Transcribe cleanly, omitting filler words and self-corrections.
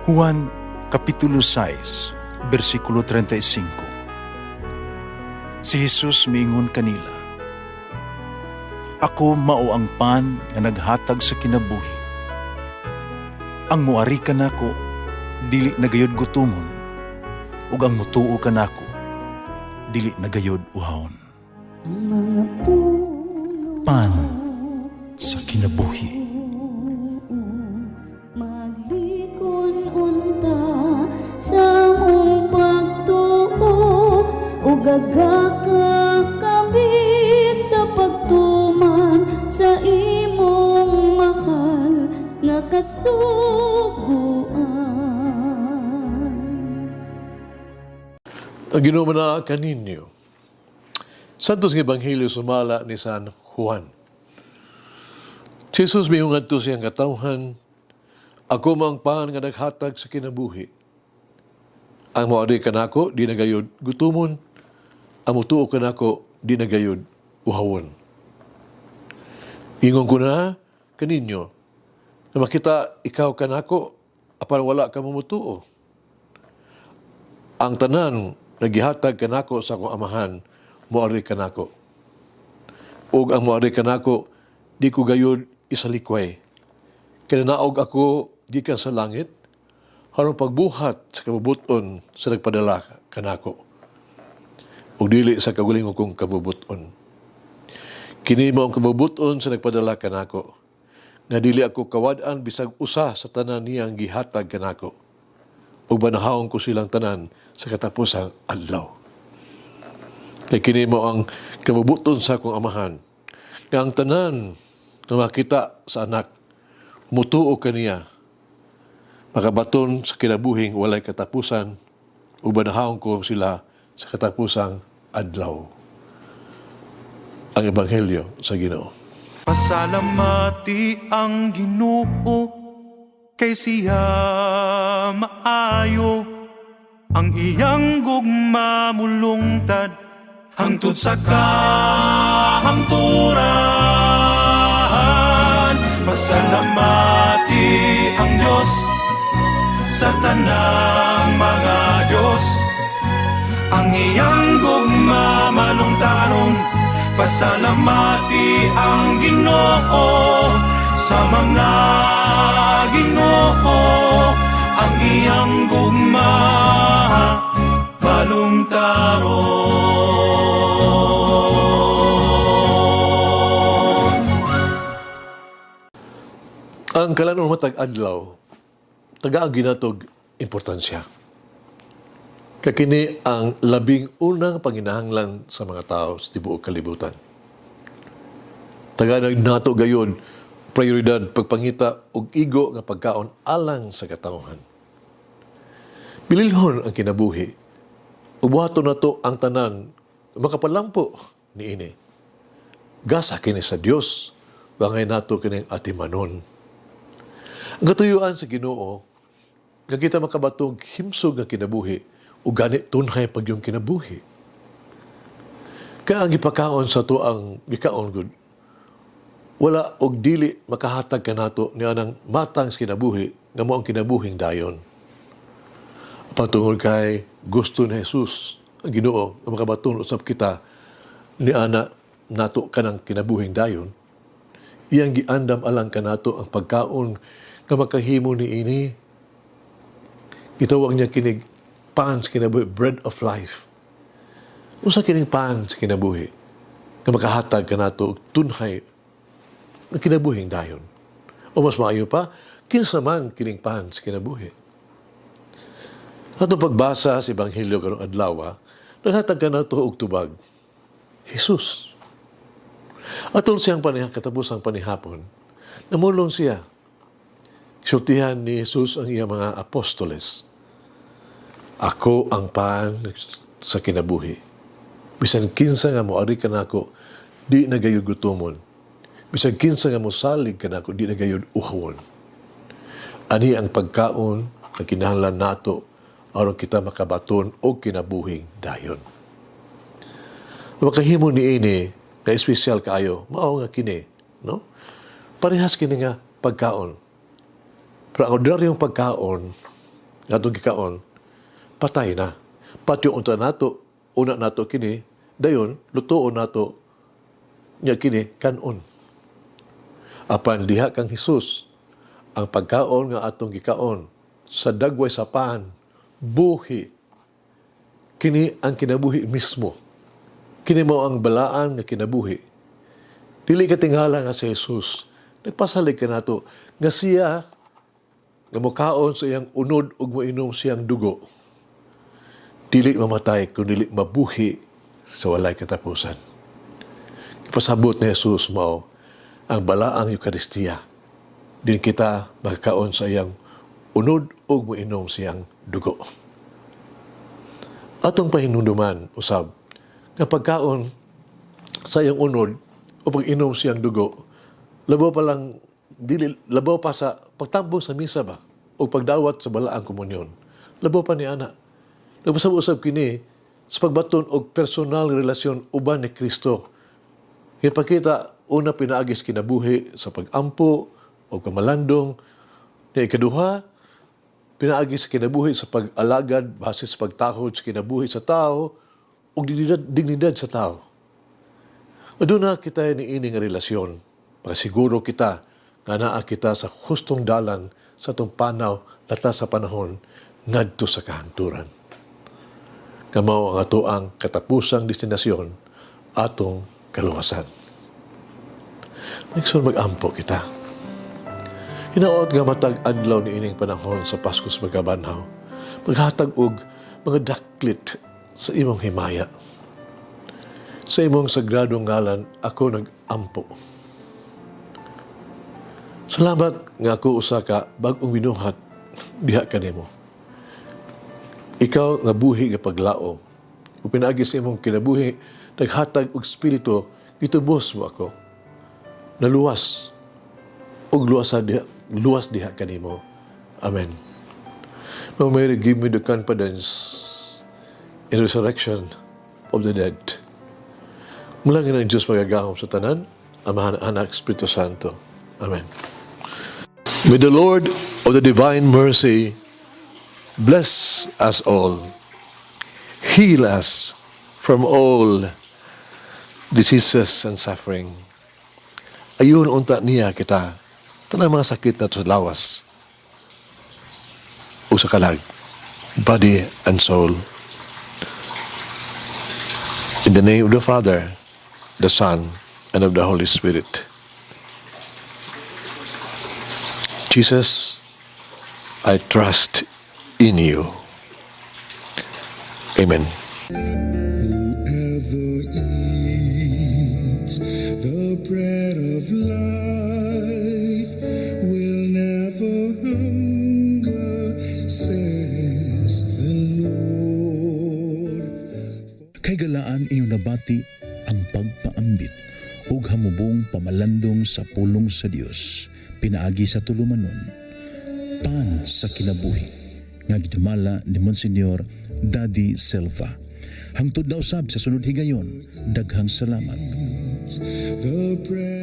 Juan Kapitulo 6, versikulo 35. Si Jesus miingon kanila, "Ako mao ang pan nga naghatag sa kinabuhi. Ang muari kanako dili nagayod gutomon, ug ang mutuo kanako dili nagayod uhawon." Ang mga puno Pan sa kinabuhi. maglikon unta sa mong pagtuo ug gagaka kami sa pagtuman sa imong mahal nga kasuguan. Ang Ginoo na kaninyo. Santos ng Ebanghelyo sumala ni San Juan. Jesus may ngadto siyang katawhan, "Ako mang pan nga naghatag sa kinabuhi. Ang moari kanako di nagayod gutumon, ang mutuo kanako di nagayod uhawon." Ingon ko na kaninyo na makita ikaw kanako apan wala ka mamutuo. Ang tanan nagihatag kanako sa akong amahan moari kanako. Ug ang moari kanako di ko gayud isalikway. Kinanaog ako gikan sa langit harong pagbuhat sa kabubuton sa nagpadala kanako. Ug dili sa kagulingon kong kabubuton. Kini mao ang kabubuton sa nagpadala kanako. Nga dili ako kawad-an bisag usa sa tanan niyang gihatag kanako. Ug banahawon ko silang tanan sa katapusang adlaw. Kay kini mo ang kabubuton sa akong amahan. Nga ang tanan na makita sa anak, mutuo kaniya, makabaton sa kinabuhing walay katapusan, ug banahawon ko sila sa katapusang adlaw. Ang Ebanghelyo sa Ginoo. Pasalamati ang Ginoo kay siya maayo, ang iyang gugma mulungtad hangtod sa kahangturan. Pasalamati ang Diyos sa tanang mga Diyos, ang iyang gugma malungtaron. Pasalamati ang Ginoo sa mga Ginoo, ang iyang gugma balungtaron. Ang kalanon matag adlaw, taga ang ginatog importansya. Kakini ang labing unang panginahanglan sa mga tao sa tibuok kalibutan. Taga nagnato gayon, prioridad pagpangita og igo nga pagkaon alang sa katawhan. Bililhon ang kinabuhi, ubuhato na to ang tanan makapalampo ni ini. Gasa kini sa Dios, bangay nato kini atimanon. Ang katuyuan sa Ginoo, nga kita makabatog himsog nga kinabuhi, o ganit tunhay pag yung kinabuhi. Kaya ang ipakaon sa to ang gikaon good, wala og dili makahatag ka nato niya ng matang sa kinabuhi, nga mo ang kinabuhing dayon. Pantungod kay gusto ni Jesus, ang Ginoo, na makabaton usab kita ni ana nato kanang kinabuhing dayon, iyang giandam alang kanato ang pagkaon nga makahimo ni ini. Gitawag niya kinig pan sa kinabuhi, bread of life. Usa kining pan sa kinabuhi nga makahatag kanato tunhay na kinabuhing dayon. O mas maayo pa, kinsa man kining pan sa kinabuhi. Atong pagbasa sa Ebanghelyo karong adlaw, naghatag kanato og tubag, Jesus. Atol siyang katapusang panihapon, namulong siya. Sultihan ni Jesus ang iyang mga apostoles. Ako ang pan sa kinabuhi. Bisan kinsa nga moari kanako, di nagayud gutomon. Bisan kinsa nga mosalig kanako, di nagayud uhawon. Ani ang pagkaon na kinahanglan nato aron kita makabaton o kinabuhing dayon. Makahimo ni ini na espesyal kaayo, mao nga kini, no? Parehas kini nga pagkaon. Pero ang ordinaryong pagkaon, nga atong gikaon, patay na. Pati yung unta nato, una nato kini, dayon, lutuon nato, niya kini, kanon. Apan diha kang Hesus, ang pagkaon nga atong gikaon, sa dagway sapan, buhi, kini ang kinabuhi mismo. Kini mo ang balaan nga kinabuhi. Dili ka tingala nga si Jesus. Nagpasalig ka nato nga siya nga mukaon sa iyang unod ug moinom siyang dugo. Dili mamatay kundi mabuhi sa walay katapusan. Ipasabot ni Jesus mao ang balaang Eucharistia. Din kita magkaon sa iyang unod ug moinom siyang dugo. Atong pahinumduman usab nga pagkaon sa iyang unod o pag-inom siyang dugo, labaw pa sa pagtambo sa misa ba o pagdawat sa balaang komunyon. Labaw pa ni ana. Labaw sa usab kini sa pagbaton og personal relasyon uban ni Kristo. Ipakita una pinaagis kinabuhi sa pagampo o kamalandong. Ni ikaduha, pinaagi sa kinabuhi sa pag-alagad base sa pagtahod sa kinabuhi sa tao o dignidad sa tao. Aduna kita niini nga relasyon. Pagsiguro kita nga naa kita sa hustong dalan sa atong panaw lata sa panahon ngadto sa kahanturan. Kamao ang ato ang katapusang destinasyon atong kaluwasan. Nagsun mag-ampo kita. Hinaot nga matag adlaw ni ining panahon sa Pasko sa Magkabanhaw. Maghatag og mga daklit sa imong himaya. Sa imong sagradong ngalan, ako nag-ampo. Salamat nga ako usa ka bag-ong binuhat diha kanimo. Ikaw nga buhi nga paglaom. Kung pinaagi sa imong kinabuhi, naghatag og espiritu, gitubos mo ako. Naluwas. Og luwas diha kanimo. Amen. Now may give me the confidence in resurrection of the dead. Mulangin ang Diyos magagahom sa tanan, Amahan, Anak, Espiritu Santo. Amen. May the Lord of the divine mercy bless us all, heal us from all diseases and suffering. Ayun unta niya kita, tanang mga sakit na sa lawas o sa kalag, body and soul. In the name of the Father, the Son, and of the Holy Spirit. Jesus, I trust in you. Amen. Whoever eats the bread of life will never hunger, says the Lord. Kay galaan inyong nabati ang pagpaambit ug hamubong pamalandong sa pulong sa Dios pinaagi sa tulumanon pan sa kinabuhi nga gidumala ni Monsignor Daddy Silva. Hangtod na usab sa sunod higayon, daghang salamat. The bread